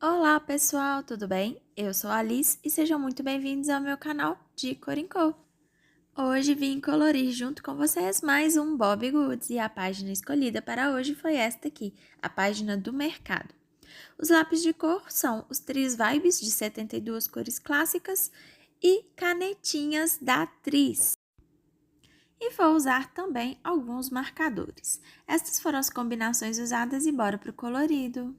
Olá pessoal, tudo bem? Eu sou a Alice e sejam muito bem-vindos ao meu canal de Cor em Cor. Hoje vim colorir junto com vocês mais um Bobbie Goods e a página escolhida para hoje foi esta aqui, a página do mercado. Os lápis de cor são os Tris Vibes de 72 cores clássicas e canetinhas da Tris. E vou usar também alguns marcadores. Estas foram as combinações usadas e bora pro colorido!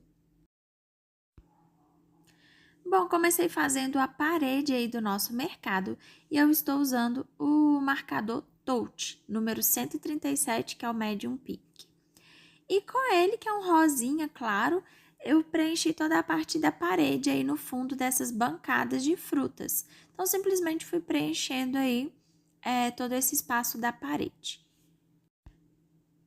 Bom, comecei fazendo a parede aí do nosso mercado e eu estou usando o marcador Touch, número 137, que é o Medium Pink. E com ele, que é um rosinha claro, eu preenchi toda a parte da parede aí no fundo dessas bancadas de frutas. Então, simplesmente fui preenchendo aí todo esse espaço da parede.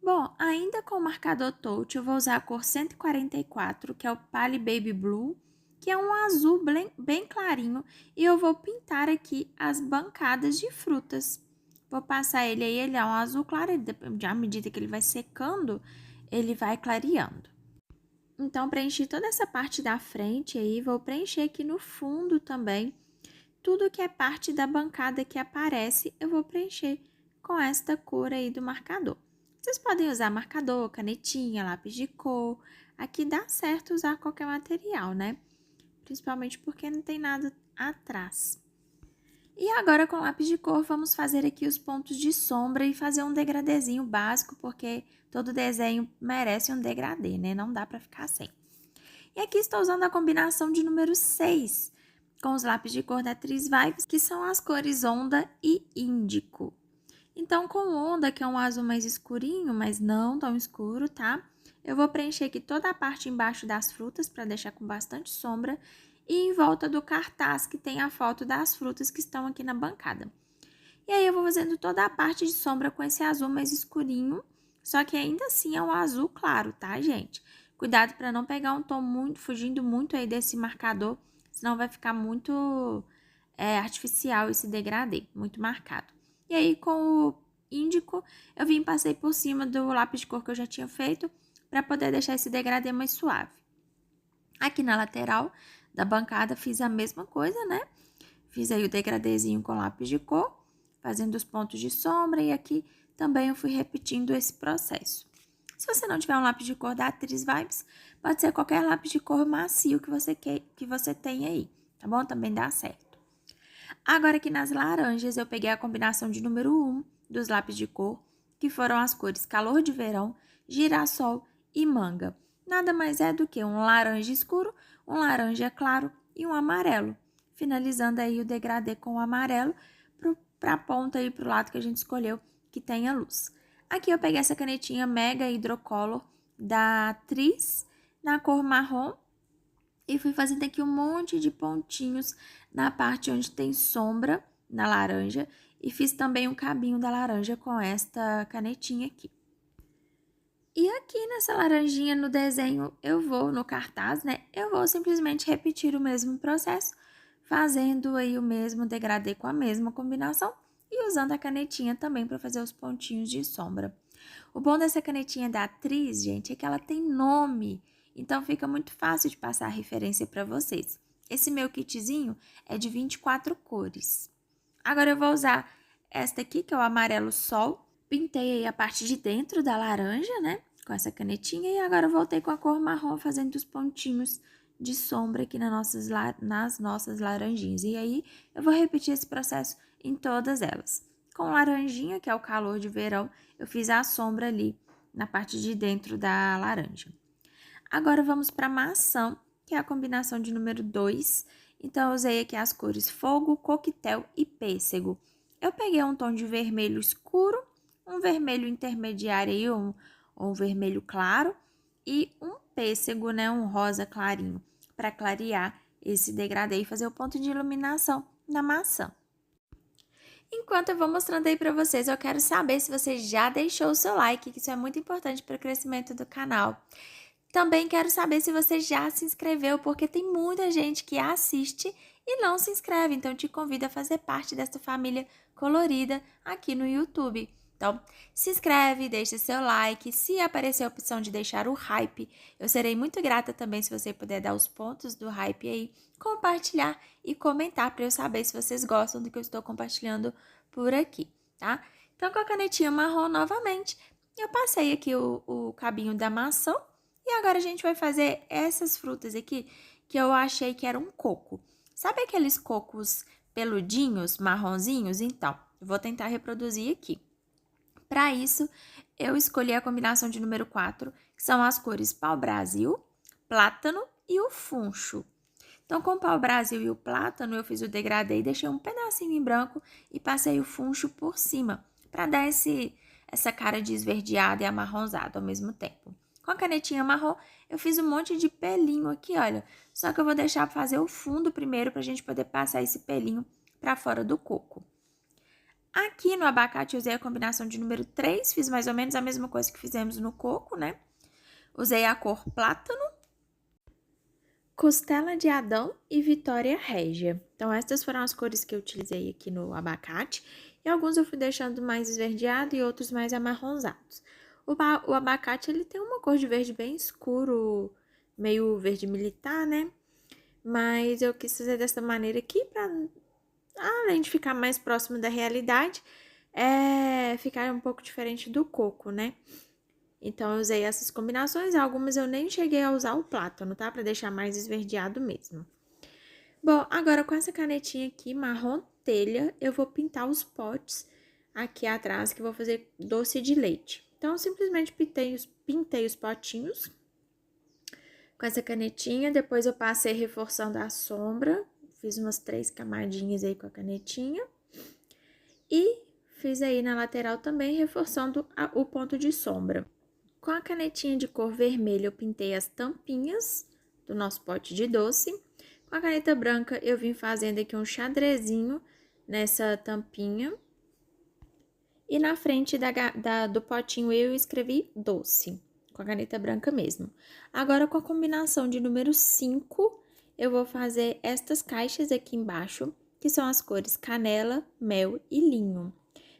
Bom, ainda com o marcador Touch, eu vou usar a cor 144, que é o Pale Baby Blue, que é um azul bem clarinho, e eu vou pintar aqui as bancadas de frutas. Vou passar ele aí, ele é um azul claro, à medida que ele vai secando, ele vai clareando. Então, preenchi toda essa parte da frente aí, vou preencher aqui no fundo também. Tudo que é parte da bancada que aparece, eu vou preencher com esta cor aí do marcador. Vocês podem usar marcador, canetinha, lápis de cor. Aqui dá certo usar qualquer material, né? Principalmente porque não tem nada atrás. E agora, com lápis de cor, vamos fazer aqui os pontos de sombra e fazer um degradêzinho básico, porque todo desenho merece um degradê, né? Não dá pra ficar sem. E aqui estou usando a combinação de número 6, com os lápis de cor da Tris Vibes, que são as cores Onda e Índico. Então, com Onda, que é um azul mais escurinho, mas não tão escuro, tá? Eu vou preencher aqui toda a parte embaixo das frutas, para deixar com bastante sombra, e em volta do cartaz, que tem a foto das frutas que estão aqui na bancada. E aí, eu vou fazendo toda a parte de sombra com esse azul mais escurinho, só que ainda assim é um azul claro, tá, gente? Cuidado para não pegar um tom fugindo muito aí desse marcador, senão vai ficar muito artificial esse degradê, muito marcado. E aí, com o índico, eu vim e passei por cima do lápis de cor que eu já tinha feito, para poder deixar esse degradê mais suave. Aqui na lateral da bancada fiz a mesma coisa, né? Fiz aí o degradêzinho com lápis de cor, fazendo os pontos de sombra, e aqui também eu fui repetindo esse processo. Se você não tiver um lápis de cor da Tris Vibes, pode ser qualquer lápis de cor macio que você tem aí, tá bom? Também dá certo. Agora aqui nas laranjas, eu peguei a combinação de número 1 dos lápis de cor, que foram as cores Calor de Verão, Girassol e Manga. Nada mais é do que um laranja escuro, um laranja claro e um amarelo. Finalizando aí o degradê com o amarelo para a ponta aí para o lado que a gente escolheu que tenha luz. Aqui eu peguei essa canetinha Mega Hydrocolor da Tris na cor marrom e fui fazendo aqui um monte de pontinhos na parte onde tem sombra na laranja e fiz também um cabinho da laranja com esta canetinha aqui. E aqui nessa laranjinha no desenho, no cartaz, né? Eu vou simplesmente repetir o mesmo processo, fazendo aí o mesmo degradê com a mesma combinação e usando a canetinha também para fazer os pontinhos de sombra. O bom dessa canetinha da Atriz, gente, é que ela tem nome, então fica muito fácil de passar a referência para vocês. Esse meu kitzinho é de 24 cores. Agora eu vou usar esta aqui, que é o amarelo sol. Pintei aí a parte de dentro da laranja, né? Com essa canetinha. E agora eu voltei com a cor marrom, fazendo os pontinhos de sombra aqui nas nossas laranjinhas. E aí, eu vou repetir esse processo em todas elas. Com laranjinha, que é o calor de verão, eu fiz a sombra ali na parte de dentro da laranja. Agora, vamos para maçã, que é a combinação de número 2. Então, eu usei aqui as cores fogo, coquetel e pêssego. Eu peguei um tom de vermelho escuro, um vermelho intermediário aí, um vermelho claro, e um pêssego, né, um rosa clarinho, para clarear esse degradê e fazer o ponto de iluminação na maçã. Enquanto eu vou mostrando aí para vocês, eu quero saber se você já deixou o seu like, que isso é muito importante para o crescimento do canal. Também quero saber se você já se inscreveu, porque tem muita gente que assiste e não se inscreve, então te convido a fazer parte dessa família colorida aqui no YouTube. Então, se inscreve, deixa seu like. Se aparecer a opção de deixar o hype, eu serei muito grata também se você puder dar os pontos do hype aí, compartilhar e comentar para eu saber se vocês gostam do que eu estou compartilhando por aqui, tá? Então, com a canetinha marrom novamente, eu passei aqui o cabinho da maçã e agora a gente vai fazer essas frutas aqui que eu achei que era um coco. Sabe aqueles cocos peludinhos, marronzinhos? Então, eu vou tentar reproduzir aqui. Para isso, eu escolhi a combinação de número 4, que são as cores pau-brasil, plátano e o funcho. Então, com o pau-brasil e o plátano, eu fiz o degradê e deixei um pedacinho em branco e passei o funcho por cima, para dar essa cara de esverdeado e amarronzado ao mesmo tempo. Com a canetinha marrom, eu fiz um monte de pelinho aqui, olha. Só que eu vou deixar fazer o fundo primeiro para a gente poder passar esse pelinho para fora do coco. Aqui no abacate eu usei a combinação de número 3, fiz mais ou menos a mesma coisa que fizemos no coco, né? Usei a cor plátano, costela de Adão e Vitória Régia. Então, essas foram as cores que eu utilizei aqui no abacate. E alguns eu fui deixando mais esverdeado e outros mais amarronzados. O abacate, ele tem uma cor de verde bem escuro, meio verde militar, né? Mas eu quis fazer dessa maneira aqui para, além de ficar mais próximo da realidade, ficar um pouco diferente do coco, né? Então, eu usei essas combinações, algumas eu nem cheguei a usar o plátano, tá? Pra deixar mais esverdeado mesmo. Bom, agora com essa canetinha aqui, marrom telha, eu vou pintar os potes aqui atrás, que eu vou fazer doce de leite. Então, eu simplesmente pintei os potinhos com essa canetinha, depois eu passei reforçando a sombra, fiz umas 3 camadinhas aí com a canetinha. E fiz aí na lateral também, reforçando o ponto de sombra. Com a canetinha de cor vermelha, eu pintei as tampinhas do nosso pote de doce. Com a caneta branca, eu vim fazendo aqui um xadrezinho nessa tampinha. E na frente do potinho eu escrevi doce, com a caneta branca mesmo. Agora, com a combinação de número 5, eu vou fazer estas caixas aqui embaixo, que são as cores canela, mel e linho.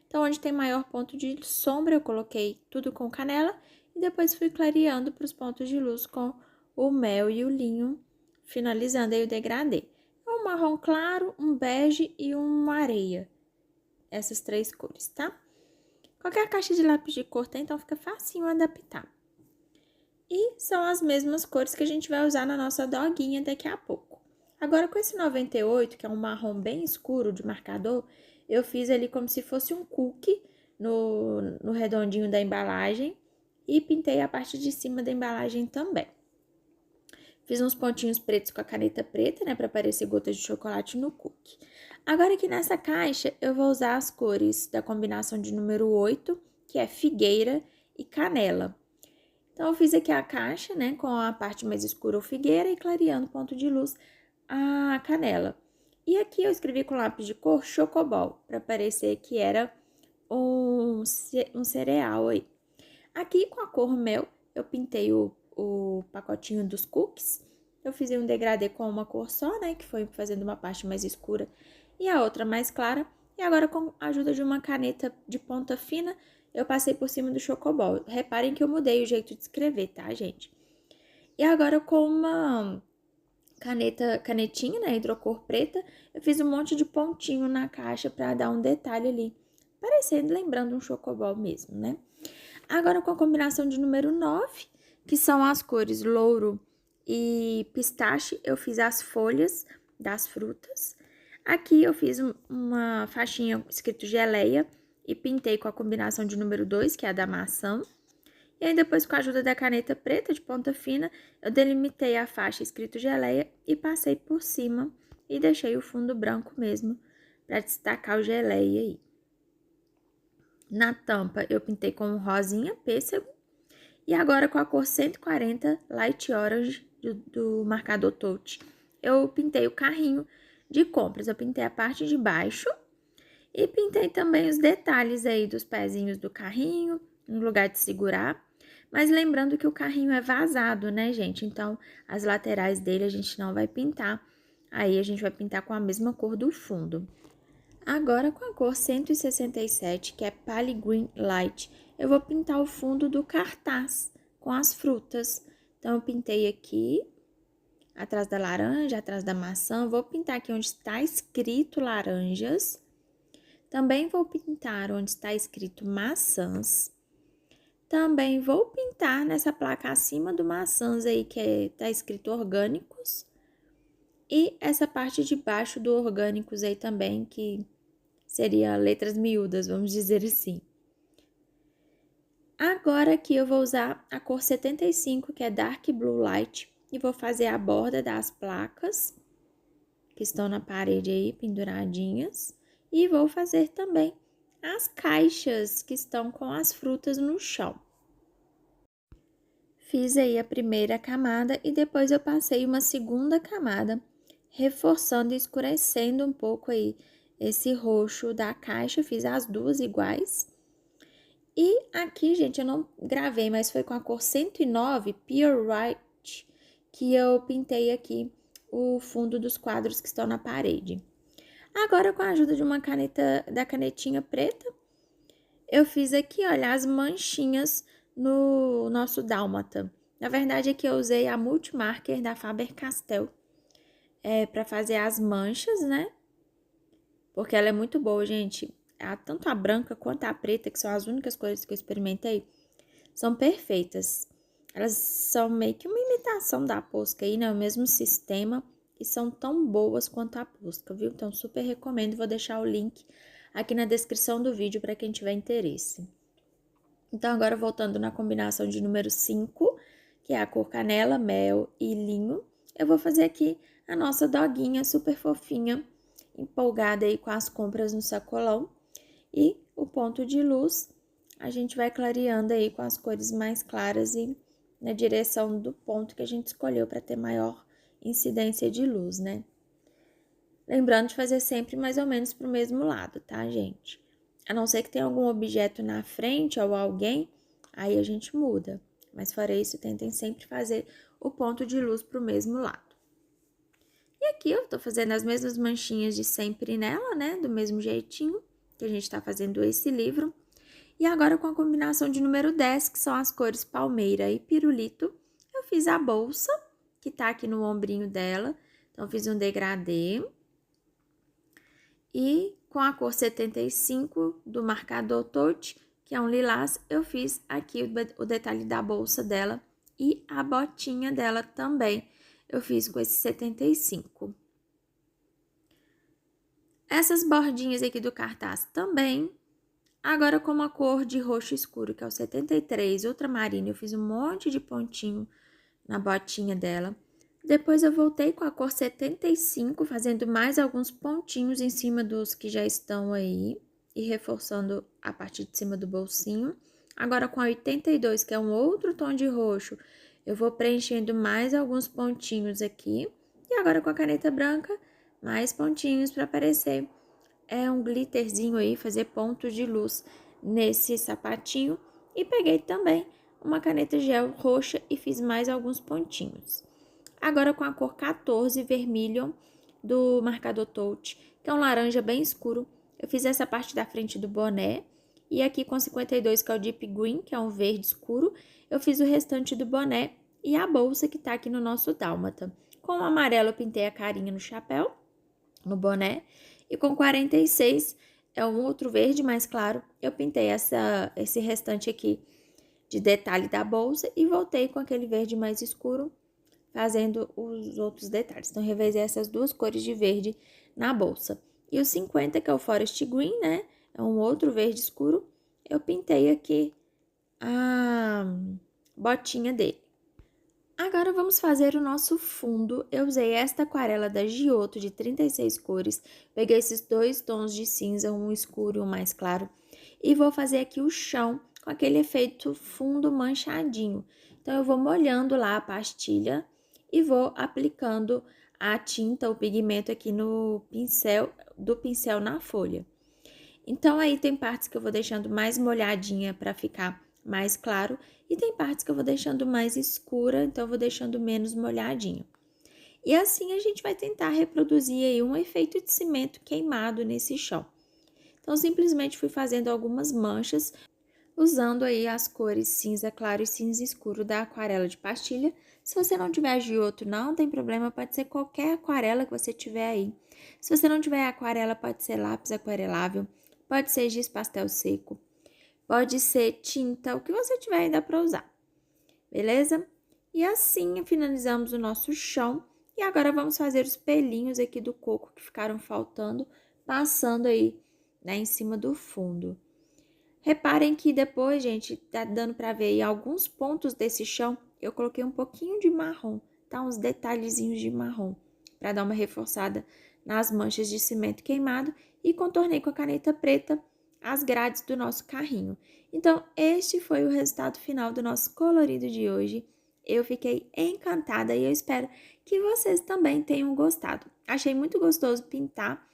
Então, onde tem maior ponto de sombra, eu coloquei tudo com canela e depois fui clareando para os pontos de luz com o mel e o linho, finalizando aí o degradê. Um marrom claro, um bege e uma areia. Essas 3 cores, tá? Qualquer caixa de lápis de cor tem, então fica facinho adaptar. E são as mesmas cores que a gente vai usar na nossa doguinha daqui a pouco. Agora, com esse 98, que é um marrom bem escuro de marcador, eu fiz ali como se fosse um cookie no redondinho da embalagem e pintei a parte de cima da embalagem também. Fiz uns pontinhos pretos com a caneta preta, né, para parecer gotas de chocolate no cookie. Agora aqui nessa caixa, eu vou usar as cores da combinação de número 8, que é figueira e canela. Então, eu fiz aqui a caixa, né, com a parte mais escura o figueira e clareando o ponto de luz a canela. E aqui eu escrevi com lápis de cor chocobol, para parecer que era um cereal aí. Aqui com a cor mel, eu pintei o pacotinho dos cookies. Eu fiz um degradê com uma cor só, né, que foi fazendo uma parte mais escura e a outra mais clara. E agora, com a ajuda de uma caneta de ponta fina, eu passei por cima do chocobol. Reparem que eu mudei o jeito de escrever, tá, gente? E agora, com uma canetinha, né, hidrocor preta, eu fiz um monte de pontinho na caixa para dar um detalhe ali, parecendo, lembrando um chocobol mesmo, né? Agora, com a combinação de número 9, que são as cores louro e pistache, eu fiz as folhas das frutas. Aqui eu fiz uma faixinha escrito geleia e pintei com a combinação de número 2, que é a da maçã. E aí, depois, com a ajuda da caneta preta de ponta fina, eu delimitei a faixa escrito geleia e passei por cima e deixei o fundo branco mesmo, para destacar o geleia aí. Na tampa, eu pintei com um rosinha pêssego. E agora, com a cor 140 Light Orange do marcador Touch, eu pintei o carrinho de compras. Eu pintei a parte de baixo e pintei também os detalhes aí dos pezinhos do carrinho, no lugar de segurar. Mas lembrando que o carrinho é vazado, né, gente? Então, as laterais dele a gente não vai pintar. Aí, a gente vai pintar com a mesma cor do fundo. Agora, com a cor 167, que é Pale Green Light, eu vou pintar o fundo do cartaz com as frutas. Então, eu pintei aqui, atrás da laranja, atrás da maçã. Vou pintar aqui onde está escrito laranjas. Também vou pintar onde está escrito maçãs. Também vou pintar nessa placa acima do maçãs aí, que está escrito orgânicos. E essa parte de baixo do orgânicos aí também, que seria letras miúdas, vamos dizer assim. Agora aqui eu vou usar a cor 75, que é Dark Blue Light, e vou fazer a borda das placas que estão na parede aí, penduradinhas. E vou fazer também as caixas que estão com as frutas no chão. Fiz aí a primeira camada e depois eu passei uma segunda camada, reforçando e escurecendo um pouco aí esse roxo da caixa. Fiz as duas iguais. E aqui, gente, eu não gravei, mas foi com a cor 109, Pure White, que eu pintei aqui o fundo dos quadros que estão na parede. Agora, com a ajuda de uma caneta, da canetinha preta, eu fiz aqui, olha, as manchinhas no nosso dálmata. Na verdade, aqui eu usei a Multimarker da Faber-Castell para fazer as manchas, né? Porque ela é muito boa, gente. Tanto a branca quanto a preta, que são as únicas cores que eu experimentei, são perfeitas. Elas são meio que uma imitação da Posca aí, né? O mesmo sistema. E são tão boas quanto a Posca, viu? Então, super recomendo. Vou deixar o link aqui na descrição do vídeo para quem tiver interesse. Então, agora voltando na combinação de número 5, que é a cor canela, mel e linho, eu vou fazer aqui a nossa doguinha super fofinha, empolgada aí com as compras no sacolão. E o ponto de luz, a gente vai clareando aí com as cores mais claras e na direção do ponto que a gente escolheu para ter maior incidência de luz, né? Lembrando de fazer sempre mais ou menos pro mesmo lado, tá, gente? A não ser que tenha algum objeto na frente ou alguém, aí a gente muda. Mas fora isso, tentem sempre fazer o ponto de luz pro mesmo lado. E aqui eu tô fazendo as mesmas manchinhas de sempre nela, né? Do mesmo jeitinho que a gente tá fazendo esse livro. E agora com a combinação de número 10, que são as cores palmeira e pirulito, eu fiz a bolsa, que tá aqui no ombrinho dela. Então, eu fiz um degradê. E com a cor 75 do marcador Touch, que é um lilás, eu fiz aqui o detalhe da bolsa dela e a botinha dela também. Eu fiz com esse 75. Essas bordinhas aqui do cartaz também. Agora com a cor de roxo escuro, que é o 73 ultramarino, eu fiz um monte de pontinho na botinha dela. Depois eu voltei com a cor 75, fazendo mais alguns pontinhos em cima dos que já estão aí e reforçando a parte de cima do bolsinho. Agora com a 82, que é um outro tom de roxo, eu vou preenchendo mais alguns pontinhos aqui. E agora com a caneta branca, mais pontinhos para aparecer um glitterzinho aí, fazer pontos de luz nesse sapatinho. E peguei também uma caneta gel roxa e fiz mais alguns pontinhos. Agora com a cor 14, vermelho, do marcador Touch, que é um laranja bem escuro, eu fiz essa parte da frente do boné. E aqui com 52, que é o Deep Green, que é um verde escuro, eu fiz o restante do boné e a bolsa que tá aqui no nosso dálmata. Com o amarelo eu pintei a carinha no chapéu, no boné. E com 46, é um outro verde mais claro, eu pintei esse restante aqui de detalhe da bolsa e voltei com aquele verde mais escuro, fazendo os outros detalhes. Então, revezei essas duas cores de verde na bolsa. E o 50, que é o Forest Green, né? É um outro verde escuro. Eu pintei aqui a botinha dele. Agora, vamos fazer o nosso fundo. Eu usei esta aquarela da Giotto de 36 cores. Peguei esses dois tons de cinza, um escuro e um mais claro. E vou fazer aqui o chão com aquele efeito fundo manchadinho. Então, eu vou molhando lá a pastilha e vou aplicando a tinta, o pigmento aqui no pincel, do pincel na folha. Então, aí tem partes que eu vou deixando mais molhadinha para ficar mais claro e tem partes que eu vou deixando mais escura, então eu vou deixando menos molhadinho. E assim a gente vai tentar reproduzir aí um efeito de cimento queimado nesse chão. Então, simplesmente fui fazendo algumas manchas, usando aí as cores cinza claro e cinza escuro da aquarela de pastilha. Se você não tiver agiota, não tem problema, pode ser qualquer aquarela que você tiver aí. Se você não tiver aquarela, pode ser lápis aquarelável, pode ser giz pastel seco, pode ser tinta, o que você tiver aí dá para usar, beleza? E assim finalizamos o nosso chão. E agora vamos fazer os pelinhos aqui do coco que ficaram faltando, passando aí, né, em cima do fundo. Reparem que depois, gente, tá dando para ver aí alguns pontos desse chão, eu coloquei um pouquinho de marrom, tá? Uns detalhezinhos de marrom, para dar uma reforçada nas manchas de cimento queimado e contornei com a caneta preta as grades do nosso carrinho. Então, este foi o resultado final do nosso colorido de hoje. Eu fiquei encantada e eu espero que vocês também tenham gostado. Achei muito gostoso pintar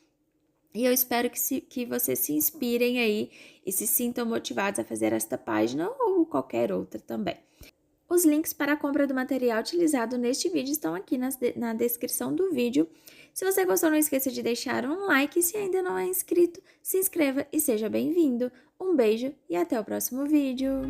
e eu espero que vocês se inspirem aí e se sintam motivados a fazer esta página ou qualquer outra também. Os links para a compra do material utilizado neste vídeo estão aqui na descrição do vídeo. Se você gostou, não esqueça de deixar um like e se ainda não é inscrito, se inscreva e seja bem-vindo. Um beijo e até o próximo vídeo!